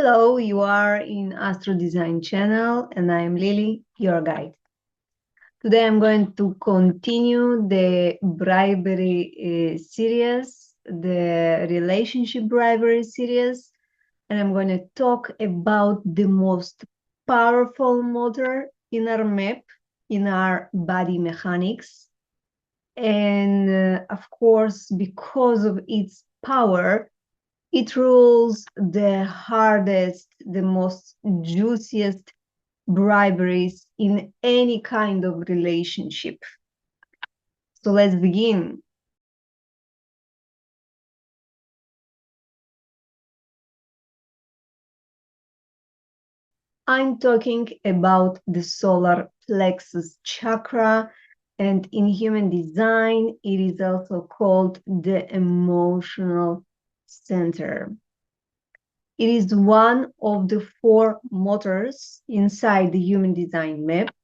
Hello, you are in Astro Design channel and I am Lily, your guide. Today I'm going to continue the bribery series, the relationship bribery series, and I'm going to talk about the most powerful motor in our map, in our body mechanics. And of course, because of its power, it rules the hardest, the most juiciest briberies in any kind of relationship. So let's begin. I'm talking about the solar plexus chakra, and in human design, it is also called the emotional center. It is one of the 4 motors inside the human design map,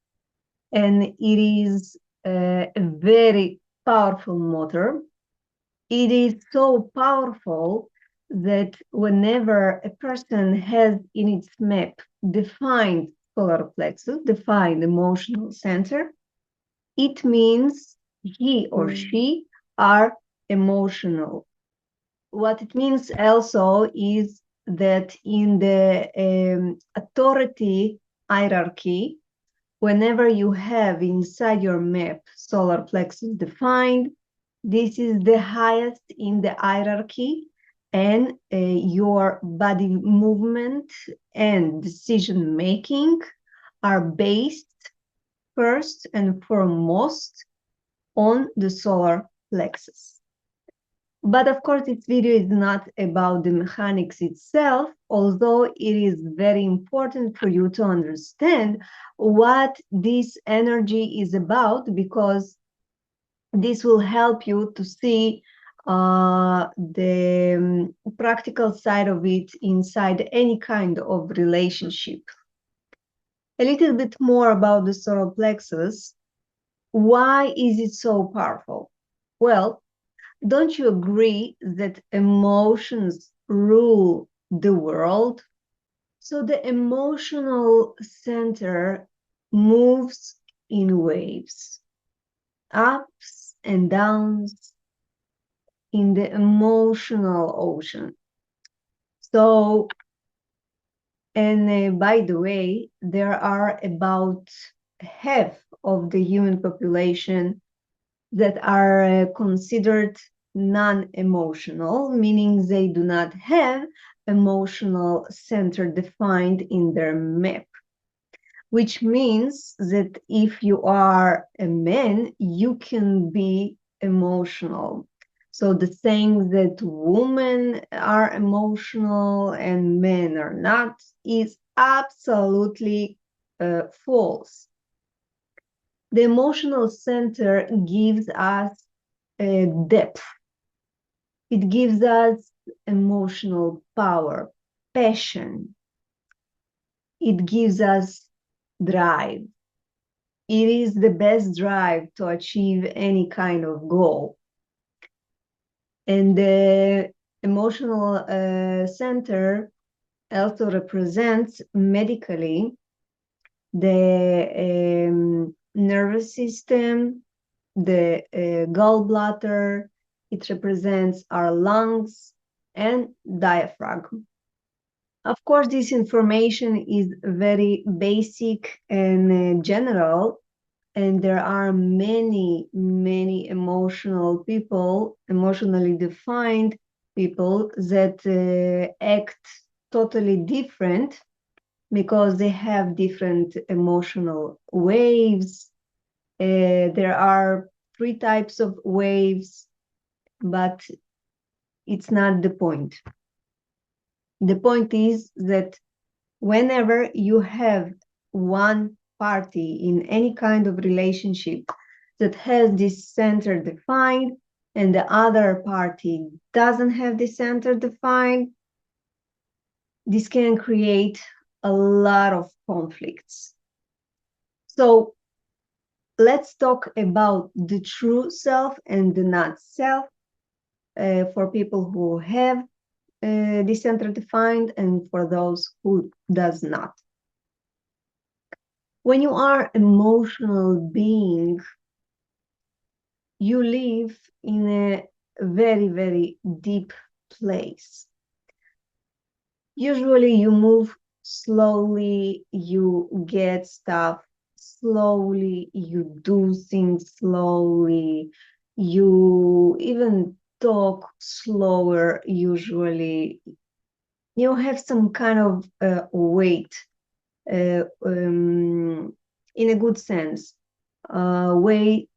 and it is a very powerful motor. It is so powerful that whenever a person has in its map defined solar plexus, defined emotional center, it means he or she are emotional. What it means also is that in the authority hierarchy, whenever you have inside your map solar plexus defined, this is the highest in the hierarchy, and your body movement and decision making are based first and foremost on the solar plexus. But of course, this video is not about the mechanics itself, although it is very important for you to understand what this energy is about, because this will help you to see the practical side of it inside any kind of relationship. A little bit more about the solar plexus. Why is it so powerful? Well, don't you agree that emotions rule the world? So the emotional center moves in waves, ups and downs in the emotional ocean. So, and by the way, there are about half of the human population that are considered non-emotional, meaning they do not have emotional center defined in their map, which means that if you are a man, you can be emotional. So the saying that women are emotional and men are not is absolutely false. The emotional center gives us depth. It gives us emotional power, passion. It gives us drive. It is the best drive to achieve any kind of goal. And the emotional center also represents medically the nervous system, the gallbladder. It represents our lungs and diaphragm. Of course, this information is very basic and general, and there are many, many emotional people, emotionally defined people that act totally different because they have different emotional waves. There are 3 types of waves, but it's not the point. The point is that whenever you have one party in any kind of relationship that has this center defined and the other party doesn't have this center defined, this can create a lot of conflicts. So let's talk about the true self and the not self for people who have this center defined and for those who does not. When you are emotional being, you live in a very, very deep place. Usually you move slowly, you get stuff slowly, you do things slowly, you even talk slower usually. You have some kind of weight, in a good sense, weight,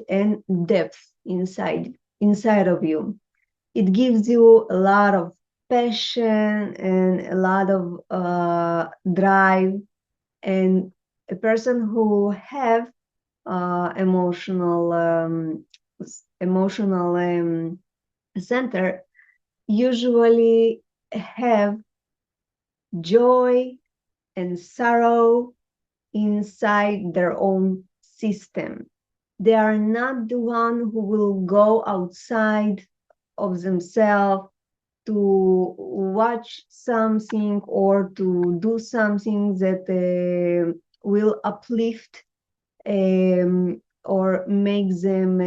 and depth inside of you. It gives you a lot of passion and a lot of drive, and a person who have emotional center usually have joy and sorrow inside their own system. They are not the one who will go outside of themselves to watch something or to do something that will uplift or make them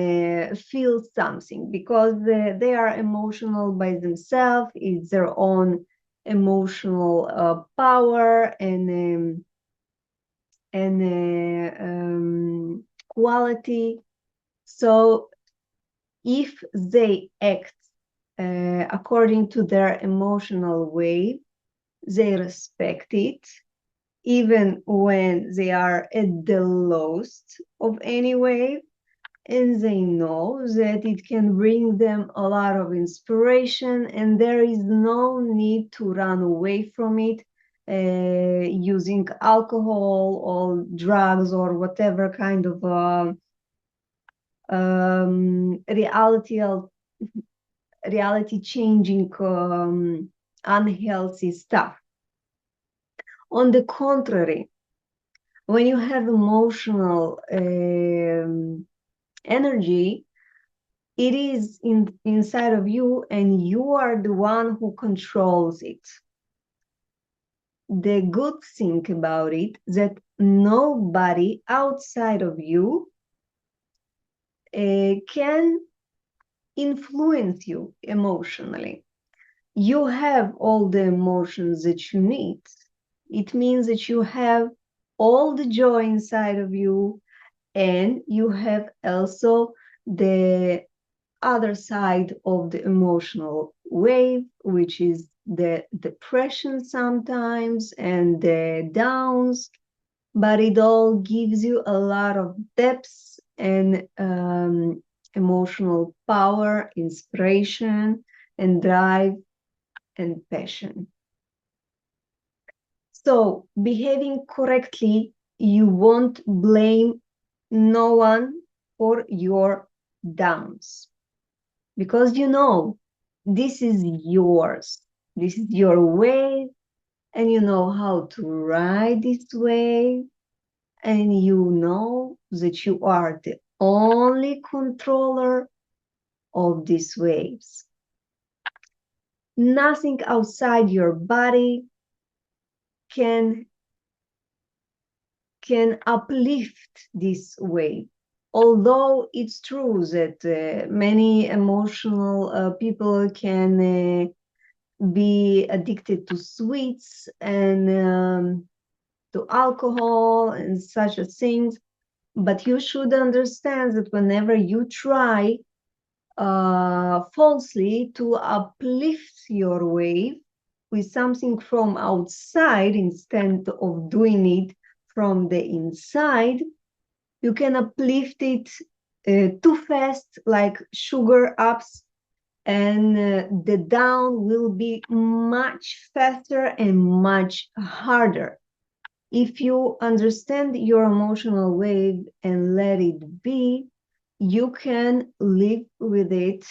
feel something, because they are emotional by themselves. It's their own emotional power and quality. So if they act according to their emotional way, they respect it, even when they are at the lowest of any wave, and they know that it can bring them a lot of inspiration, and there is no need to run away from it using alcohol or drugs or whatever kind of reality changing unhealthy stuff. On the contrary, when you have emotional energy, it is inside of you and you are the one who controls it. The good thing about it that nobody outside of you can influence you emotionally. You have all the emotions that you need. It means that you have all the joy inside of you, and you have also the other side of the emotional wave, which is the depression sometimes and the downs, but it all gives you a lot of depth and emotional power, inspiration, and drive and passion. So, behaving correctly, you won't blame no one for your downs, because you know this is yours. This is your way, and you know how to ride this wave, and you know that you are the only controller of these waves. Nothing outside your body can uplift this wave. Although it's true that many emotional people can be addicted to sweets and to alcohol and such a things, but you should understand that whenever you try falsely to uplift your wave with something from outside instead of doing it from the inside, you can uplift it too fast, like sugar ups, and the down will be much faster and much harder. If you understand your emotional wave and let it be, you can live with it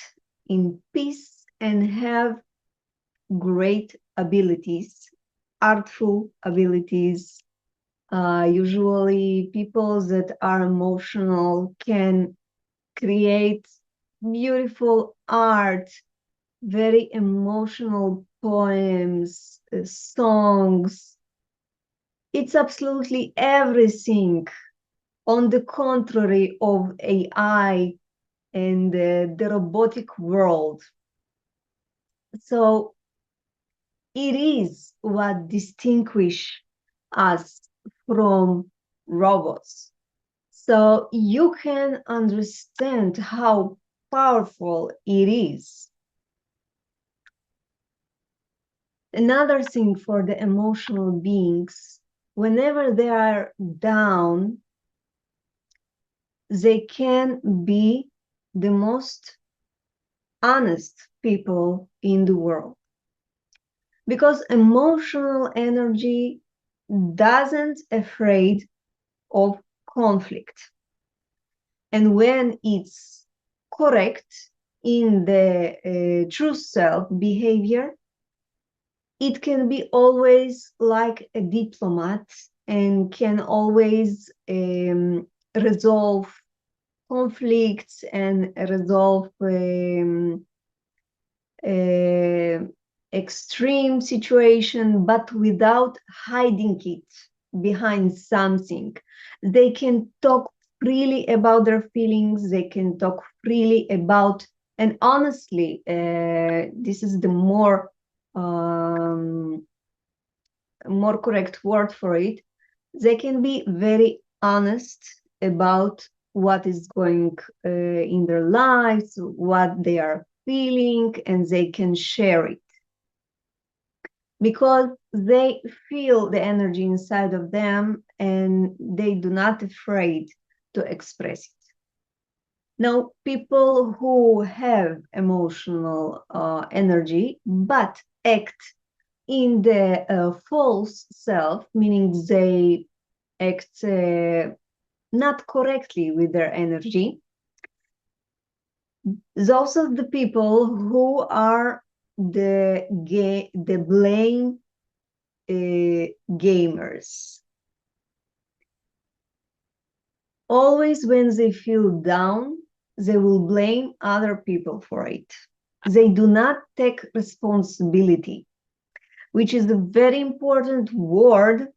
in peace and have great abilities, artful abilities. Usually, people that are emotional can create beautiful art very emotional poems, songs. It's absolutely everything on the contrary of AI and the robotic world. So it is what distinguishes us from robots. So you can understand how powerful it is. Another thing for the emotional beings, whenever they are down, they can be the most honest people in the world. Because emotional energy doesn't afraid of conflict. And when it's correct in the true self behavior, it can be always like a diplomat and can always resolve conflicts and resolve extreme situation, but without hiding it behind something. They can talk freely about their feelings. They can talk freely about, and honestly, this is the more correct word for it. They can be very honest about what is going in their lives, what they are feeling, and they can share it because they feel the energy inside of them and they do not afraid to express it. Now, people who have emotional energy but act in the false self, meaning they act not correctly with their energy, those are the people who are the blame gamers. Always when they feel down, they will blame other people for it. They do not take responsibility, which is a very important word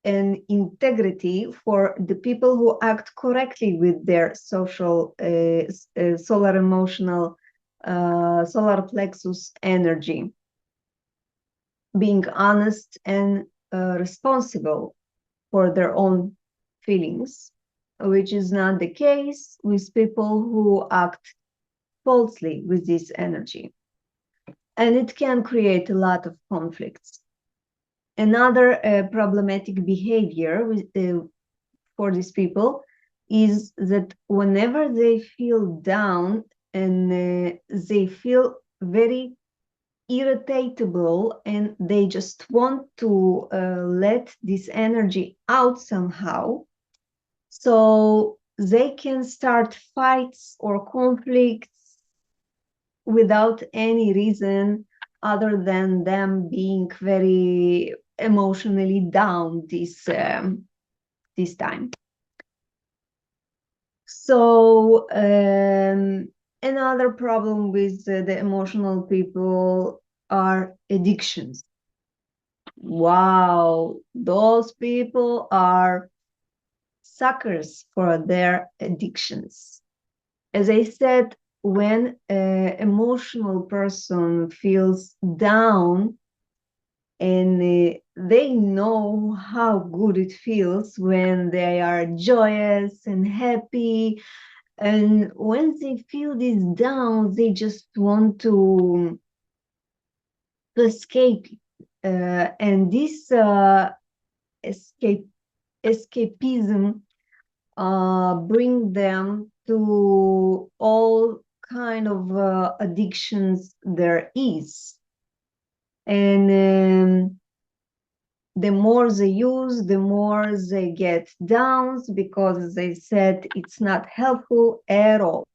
and integrity for the people who act correctly with their social solar emotional solar plexus energy, being honest and responsible for their own feelings, which is not the case with people who act falsely with this energy. And it can create a lot of conflicts. Another problematic behavior for these people is that whenever they feel down and they feel very irritable and they just want to let this energy out somehow, so they can start fights or conflicts without any reason other than them being very emotionally down this time. So another problem with the emotional people are addictions. Wow, those people are suckers for their addictions. As I said, when an emotional person feels down and they know how good it feels when they are joyous and happy, and when they feel this down, they just want to escape. And this escapism bring them to all kind of addictions there is. And the more they use, the more they get downs because, as I said, it's not helpful at all.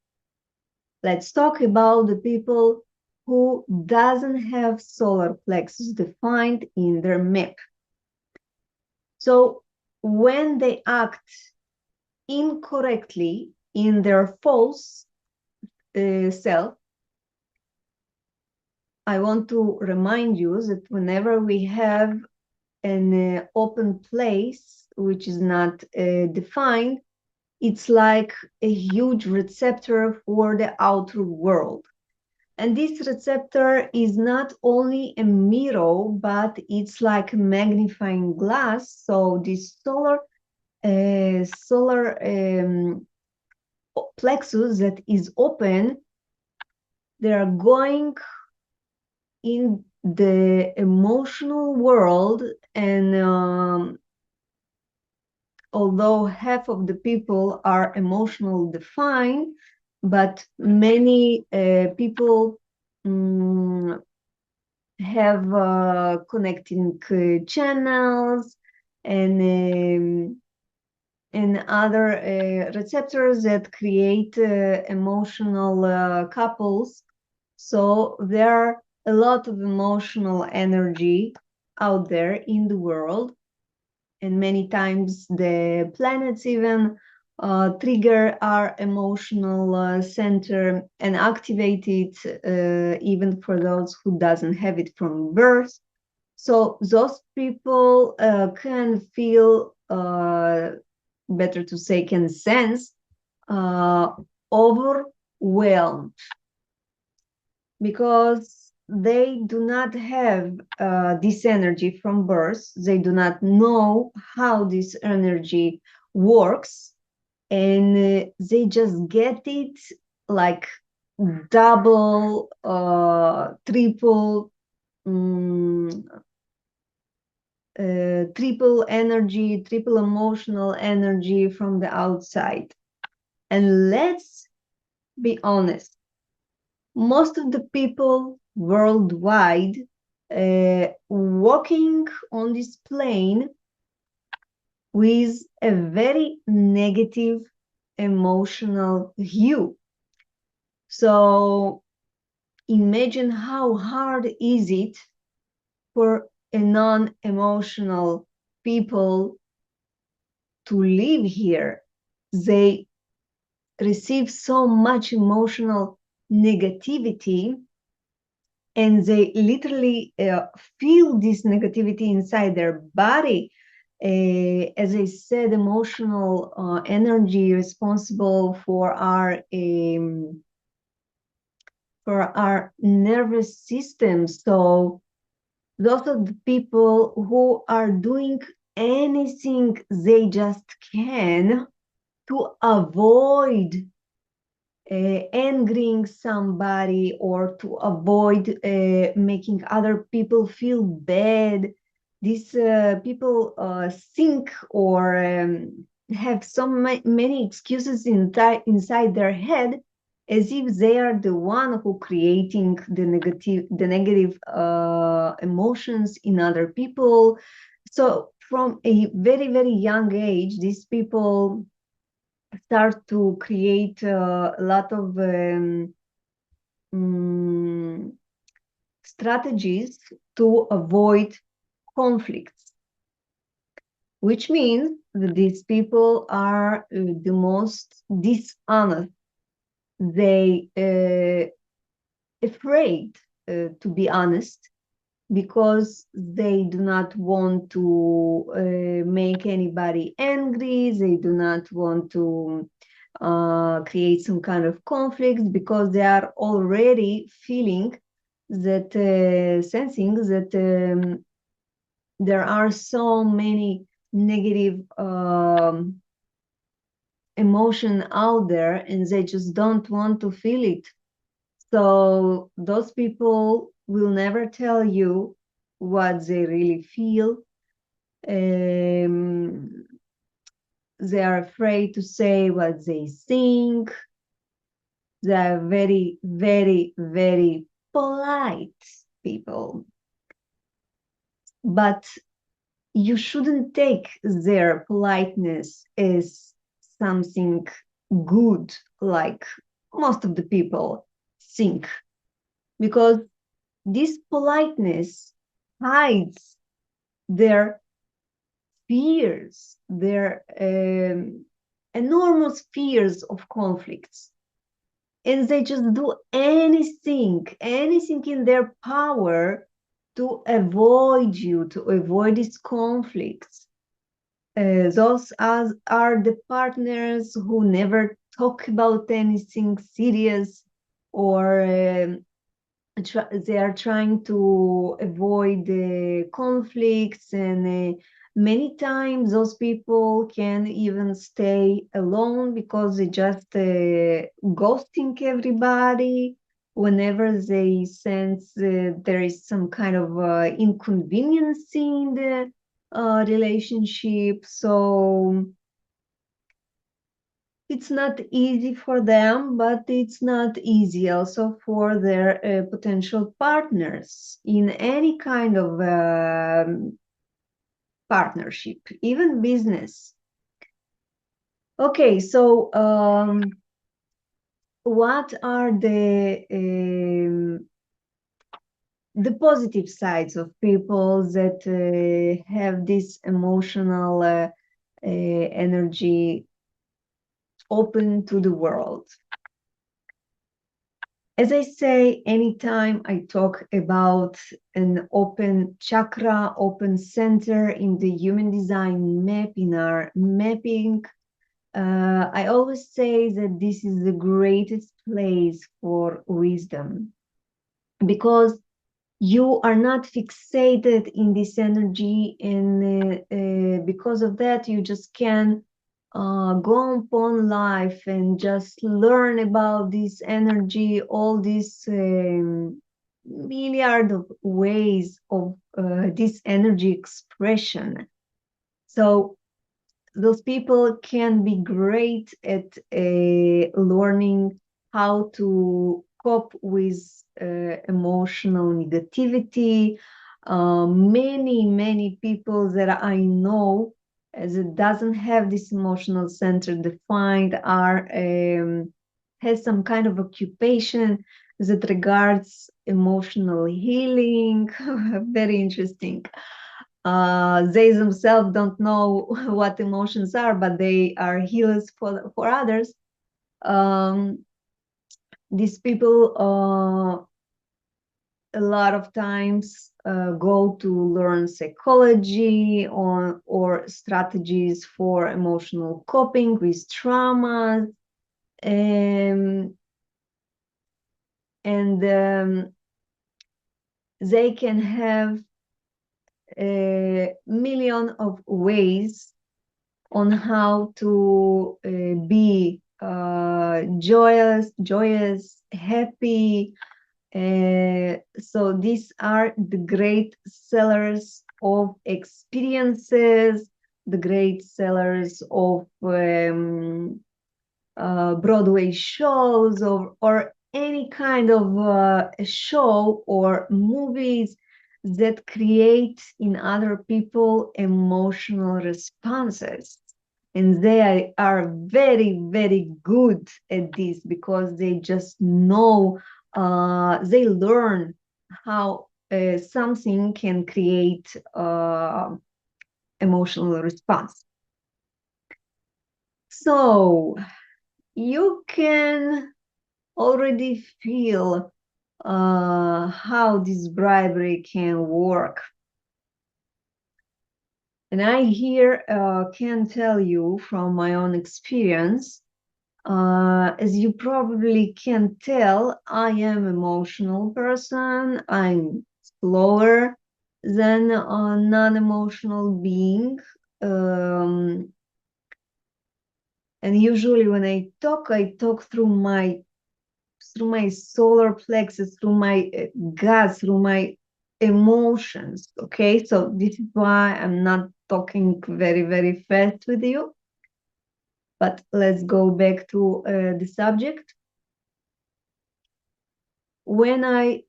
Let's talk about the people who doesn't have solar plexus defined in their map. So when they act incorrectly in their false self, I want to remind you that whenever we have an open place which is not defined, it's like a huge receptor for the outer world. And this receptor is not only a mirror, but it's like a magnifying glass. So this solar plexus that is open, they are going in the emotional world, and although half of the people are emotional defined, but many people have connecting channels and other receptors that create emotional couples. So there are a lot of emotional energy out there in the world, and many times the planets even trigger our emotional center and activate it, even for those who doesn't have it from birth. So those people can feel, better to say, can sense uh, overwhelmed, because they do not have this energy from birth. They do not know how this energy works, and they just get it like double, triple, triple energy, triple emotional energy from the outside. And let's be honest, most of the people worldwide walking on this plane with a very negative emotional view. So imagine how hard is it for a non-emotional people to live here. They receive so much emotional negativity, and they literally feel this negativity inside their body. As I said, emotional energy responsible for our nervous system. So those are the people who are doing anything they just can to avoid angering somebody, or to avoid making other people feel bad. These people think or have so many excuses inside their head, as if they are the one who creating the negative emotions in other people. So from a very, very young age, these people start to create a lot of strategies to avoid conflicts, which means that these people are the most dishonest. They afraid to be honest, because they do not want to make anybody angry. They do not want to create some kind of conflict, because they are already feeling that, sensing that there are so many negative emotion out there, and they just don't want to feel it. So those people will never tell you what they really feel. They are afraid to say what they think. They are very, very, very polite people. But you shouldn't take their politeness as something good, like most of the people think, because this politeness hides their fears, their enormous fears of conflicts. and they just do anything in their power to avoid you, to avoid these conflicts. Those are the partners who never talk about anything serious, or they are trying to avoid the conflicts, and many times those people can even stay alone because they just ghosting everybody whenever they sense there is some kind of inconvenience in the relationship. So it's not easy for them, but it's not easy also for their potential partners in any kind of partnership, even business. Okay, so what are the positive sides of people that have this emotional energy open to the world? As I say, anytime I talk about an open chakra, open center in the human design map, in our mapping, I always say that this is the greatest place for wisdom, because you are not fixated in this energy, and because of that you just can go upon life and just learn about this energy, all these milliard of ways of this energy expression. So those people can be great at learning how to cope with emotional negativity. Many people that I know that doesn't have this emotional center defined are has some kind of occupation that regards emotional healing. Very interesting. They themselves don't know what emotions are, but they are healers for others. These people a lot of times go to learn psychology or strategies for emotional coping with traumas, and they can have a million of ways on how to be joyous, happy. So these are the great sellers of experiences, the great sellers of Broadway shows, or any kind of show or movies that create in other people emotional responses. And they are very good at this because they just know, they learn how something can create emotional response. So you can already feel how this bribery can work. And I here can tell you from my own experience, as you probably can tell, I am an emotional person. I'm slower than a non-emotional being. And usually when I talk through my solar plexus, through my gut, through my emotions. Okay, so this is why I'm not talking very fast with you. But let's go back to the subject. When I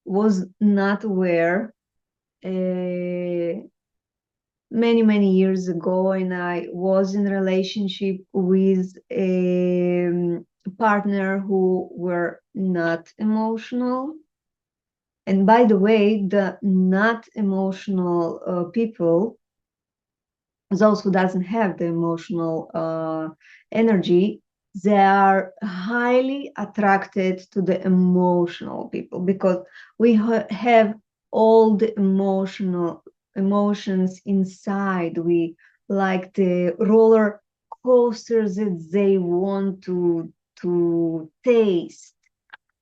was not aware many years ago, and I was in a relationship with a partner who were not emotional. And by the way, the not emotional people, those who doesn't have the emotional energy, they are highly attracted to the emotional people because we have all the emotions inside. We like the roller coasters that they want to taste.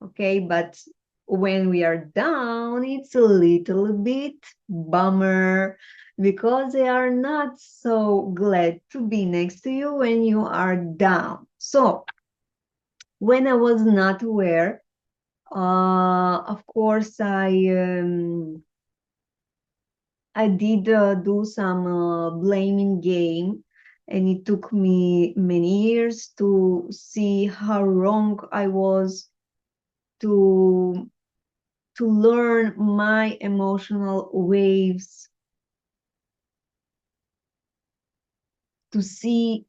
Okay, but when we are down, it's a little bit bummer because they are not so glad to be next to you when you are down. So when I was not aware, of course, I did do some blaming game, and it took me many years to see how wrong I was, to learn my emotional waves, to see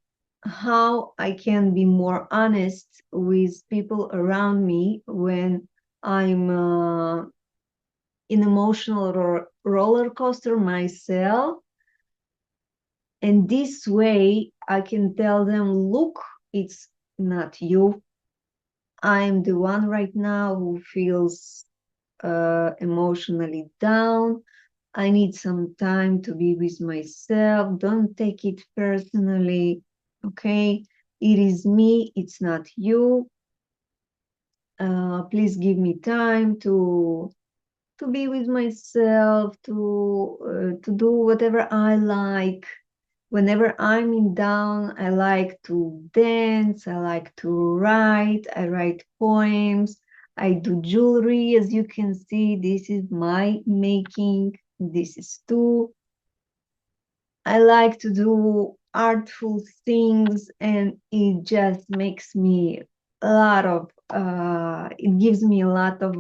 how I can be more honest with people around me when I'm in emotional roller coaster myself. And this way I can tell them, look, it's not you. I'm the one right now who feels emotionally down. I need some time to be with myself. Don't take it personally. Okay, it is me, it's not you. Please give me time to be with myself, to do whatever I like. Whenever I'm in down, I like to dance, I like to write, I write poems, I do jewelry. As you can see, this is my making. This is too. I like to do artful things, and it just makes me a lot of, it gives me a lot of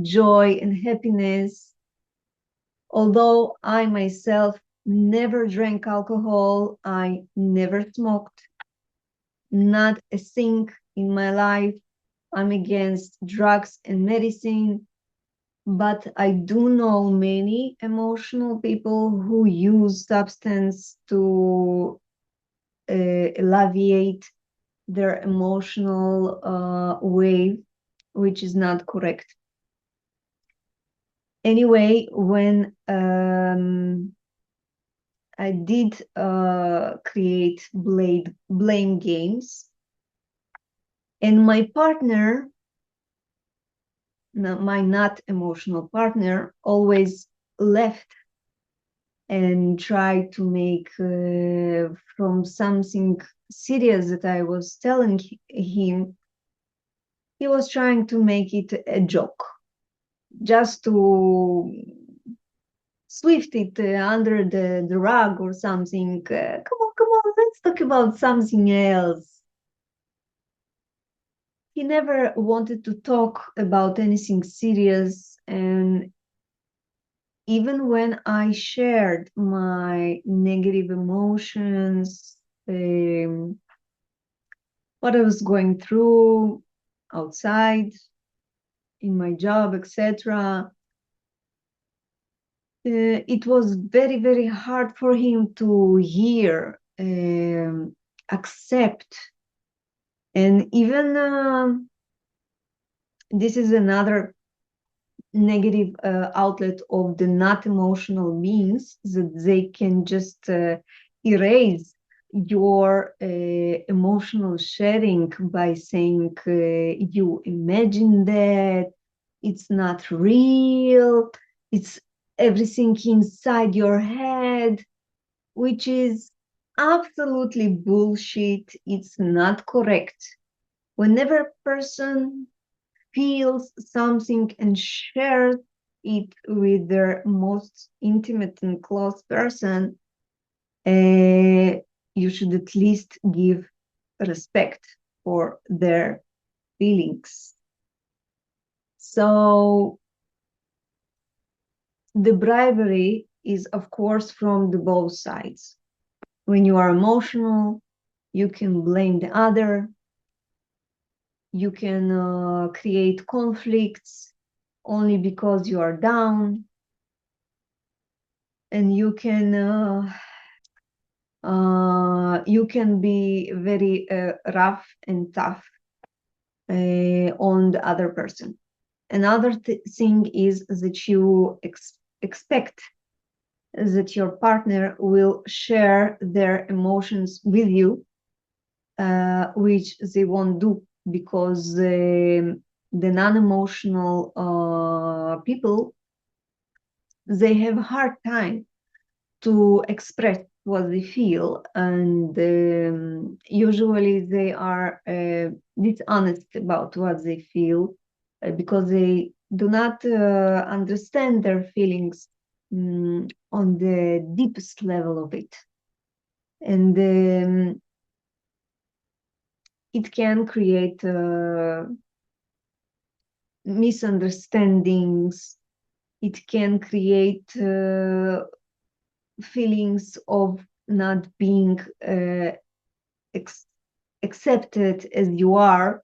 joy and happiness. Although I myself never drank alcohol, I never smoked, not a thing in my life. I'm against drugs and medicine, but I do know many emotional people who use substance to alleviate their emotional wave, which is not correct. Anyway, when I did create blame games, and my partner, my not emotional partner, always left and tried to make from something serious that I was telling him, he was trying to make it a joke, just to swift it under the rug or something. Come on, let's talk about something else. He never wanted to talk about anything serious, and even when I shared my negative emotions, what I was going through outside, in my job, etc., it was very, very hard for him to hear, accept, and even this is another negative outlet of the not emotional beings, that they can just erase your emotional sharing by saying you imagine that, it's not real, it's everything inside your head, which is absolutely bullshit. It's not correct. Whenever a person feels something and shares it with their most intimate and close person, you should at least give respect for their feelings. So the bribery is, of course, from the both sides. When you are emotional, you can blame the other, you can create conflicts only because you are down, and you can You can be very rough and tough on the other person. Another thing is that you expect that your partner will share their emotions with you, which they won't do, because the non-emotional people, they have a hard time to express what they feel, and usually they are dishonest about what they feel, because they do not understand their feelings on the deepest level of it. And it can create misunderstandings. It can create feelings of not being accepted as you are,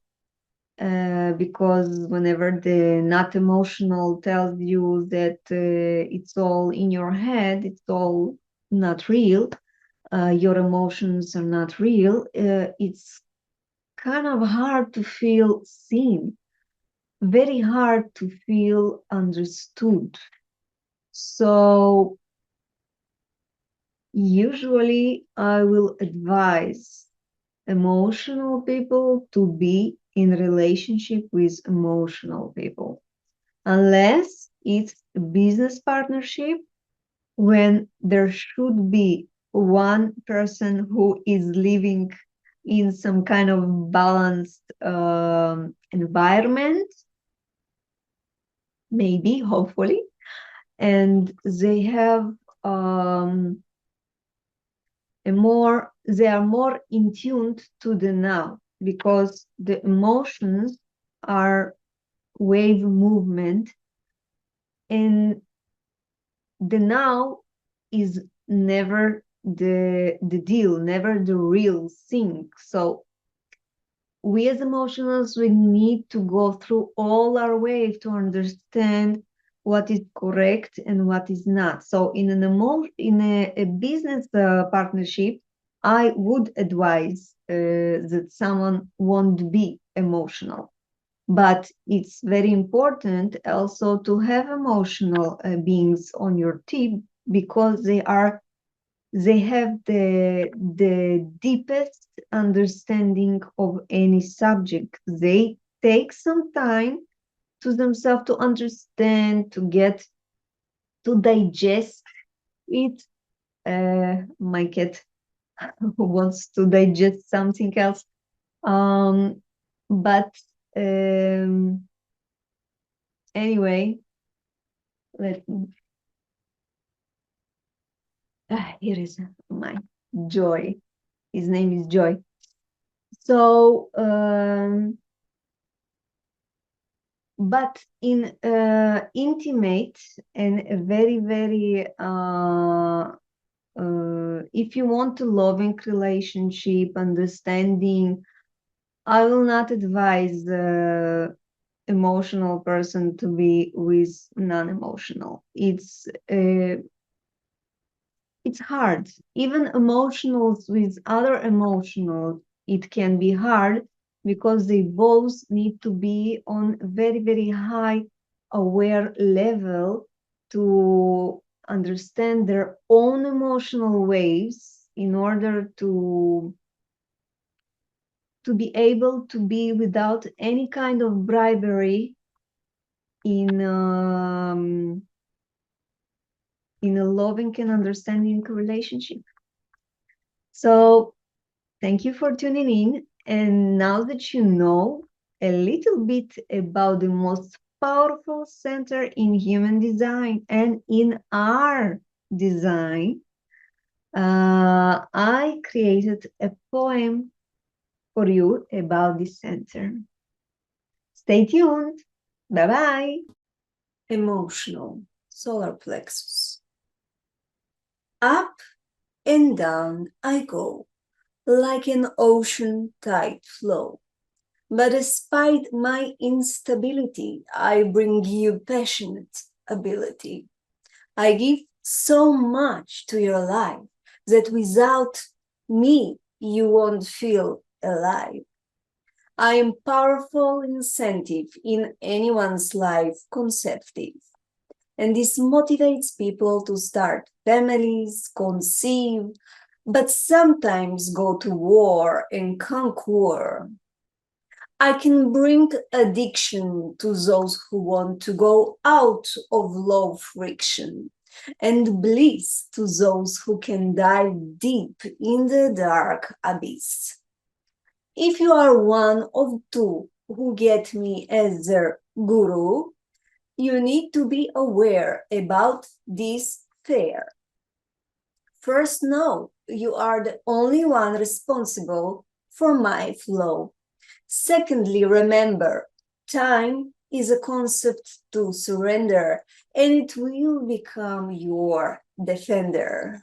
because whenever the not emotional tells you that it's all in your head, it's all not real, your emotions are not real, it's kind of hard to feel seen, very hard to feel understood. So usually I will advise emotional people to be in relationship with emotional people, unless it's a business partnership, when there should be one person who is living in some kind of balanced environment, maybe, hopefully, and they have they are more in tune to the now, because the emotions are wave movement, and the now is never the deal, never the real thing. So we as emotionals, we need to go through all our waves to understand what is correct and what is not. So in a business partnership, I would advise that someone won't be emotional. But it's very important also to have emotional beings on your team, because they have the deepest understanding of any subject. They take some time to themselves to understand, to digest it. My cat wants to digest something else. But anyway, let me. Here is my Joy. His name is Joy. So, but in intimate and a very, very, if you want a loving relationship, understanding, I will not advise emotional person to be with non-emotional. It's hard. Even emotionals with other emotionals, it can be hard, because they both need to be on very, very high aware level to understand their own emotional waves, in order to be able to be without any kind of bribery in a loving and understanding relationship. So thank you for tuning in. And now that you know a little bit about the most powerful center in human design and in our design, I created a poem for you about this center. Stay tuned. Bye-bye. Emotional solar plexus. Up and down I go, like an ocean tide flow. But despite my instability, I bring you passionate ability. I give so much to your life that without me, you won't feel alive. I am powerful incentive in anyone's life conceptive. And this motivates people to start families, conceive, but sometimes go to war and conquer. I can bring addiction to those who want to go out of love friction, and bliss to those who can dive deep in the dark abyss. If you are one of two who get me as their guru, you need to be aware about this fear. First, know you are the only one responsible for my flow. Secondly, remember, time is a concept to surrender, and it will become your defender.